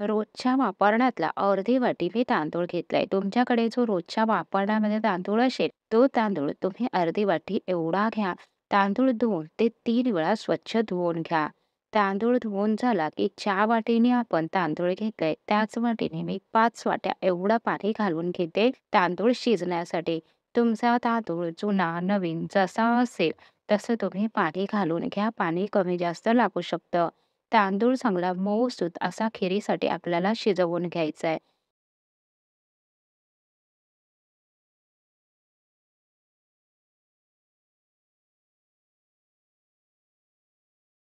रोजच्या वापरण्यातला अर्धी वाटी मी तांदूळ घेतलाय. तुमच्याकडे जो रोजच्या वापरण्यामध्ये तांदूळ असेल, तो तांदूळ तुम्ही अर्धी वाटी एवढा घ्या. तांदूळ 2 ते 3 वेळा स्वच्छ धुवून घ्या. तांदूळ धुवून झाला की ज्या वाटीने आपण तांदूळ घेतलाय, त्याच वाटीने मी 5 वाट्या एवढं पाणी घालून घेते तांदूळ शिजण्यासाठी. तुमचा तांदूळ जुना, नवीन जसा असेल तसं तुम्ही पाणी घालून घ्या. पाणी कमी जास्त लागू शकतं. तांदूळ चांगला मऊसूत असा खिरीसाठी आपल्याला शिजवून घ्यायचा आहे.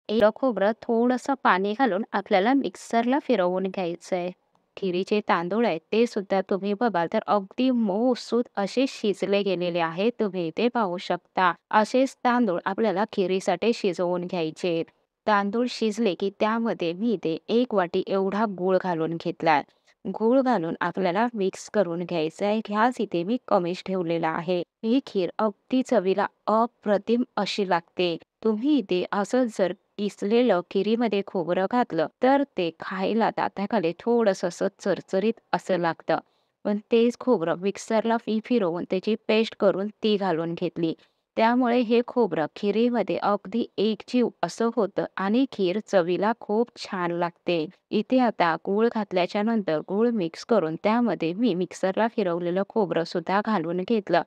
ओलं खोबरं थोडंसं पाणी घालून आपल्याला मिक्सरला फिरवून घ्यायचं आहे. खिरीचे तांदूळ आहेत ते सुद्धा तुम्ही बघाल तर अगदी मऊसूत असे शिजले गेलेले आहेत. तुम्ही इथे पाहू शकता. असेच तांदूळ आपल्याला खिरीसाठी शिजवून घ्यायचे. तांदूळ शिजले की त्यामध्ये मी इथे 1 वाटी एवढा गूळ घालून घेतलाय. गूळ घालून आपल्याला मिक्स करून घ्यायचं आहे. गॅस इथे मी कमीच ठेवलेला आहे. ही खीर अगदी चवीला अप्रतिम अशी लागते. तुम्ही इथे असं जर किसलेलं खिरीमध्ये खोबरं घातलं तर ते खायला दाताखाली थोडंसं असं चरचरीत असं लागतं. पण तेच खोबरं मिक्सरला फिरवून त्याची पेस्ट करून ती घालून घेतली. त्यामुळे हे खोबरं खिरीमध्ये अगदी एकजीव असं होतं आणि खीर चवीला खूप छान लागते. इथे आता गूळ घातल्याच्या नंतर गूळ मिक्स करून त्यामध्ये मी मिक्सरला फिरवलेलं खोबरं सुद्धा घालून घेतलं.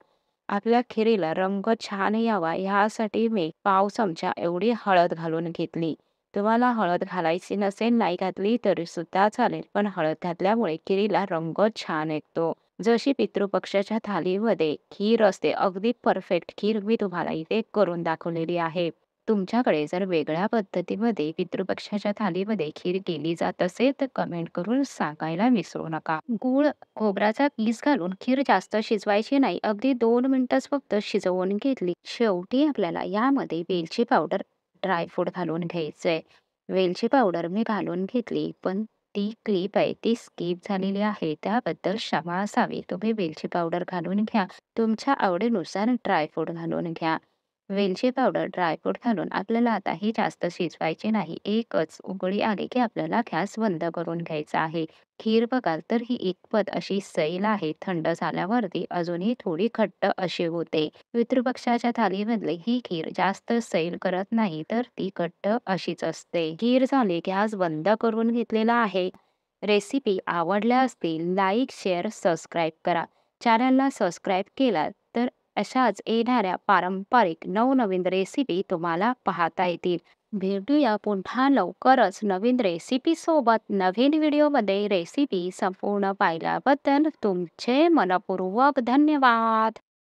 आपल्या खिरीला रंग छान यावा यासाठी मी पाव चमचा एवढी हळद घालून घेतली. तुम्हाला हळद घालायची नसेल, नाही घातली तरी सुद्धा चालेल, पण हळद घातल्यामुळे खिरीला रंग छान येतो. जशी पितृपक्षाच्या थालीमध्ये खीर असते, अगदी परफेक्ट खीर मी तुम्हाला इथे करून दाखवलेली आहे. तुमच्याकडे जर वेगळ्या पद्धतीमध्ये पितृपक्षाच्या थालीमध्ये खीर केली जात असेल तर कमेंट करून सांगायला विसरू नका. गूळ खोबऱ्याचा किस घालून खीर जास्त शिजवायची नाही. अगदी 2 मिनिटच फक्त शिजवून घेतली. शेवटी आपल्याला यामध्ये वेलची पावडर, ड्रायफ्रूट घालून घ्यायचंय. वेलची पावडर मी घालून घेतली, पण ती क्लिप आहे ती स्किप झालेली आहे. त्याबद्दल क्षमा असावी. तुम्ही वेलची पावडर घालून घ्या. तुमच्या आवडीनुसार ड्रायफ्रूट घालून घ्या. वेलची पावडर, ड्रायफ्रूट घालून आपल्याला आता ही जास्त शिजवायची नाही. एकच उकळी आली की आपल्याला गॅस बंद करून घ्यायचा आहे. खीर बघाल तर ही इतपत अशी सैल आहे. थंड झाल्यावरती अजूनही थोडी घट्ट अशी होते. पितृपक्षाच्या थालीमधली ही खीर जास्त सैल करत नाही तर ती घट्ट अशीच असते. खीर झाली, गॅस बंद करून घेतलेला आहे. रेसिपी आवडल्या असतील लाईक, शेअर, सबस्क्राईब करा. चॅनलला सबस्क्राईब केला तर अशाच येणाऱ्या पारंपरिक नवनवीन रेसिपी तुम्हाला पाहता येतील. भेटूया पुन्हा लवकरच नवीन रेसिपी सोबत. नवीन व्हिडिओमध्ये रेसिपी संपूर्ण पाहिल्याबद्दल तुमचे मनपूर्वक धन्यवाद.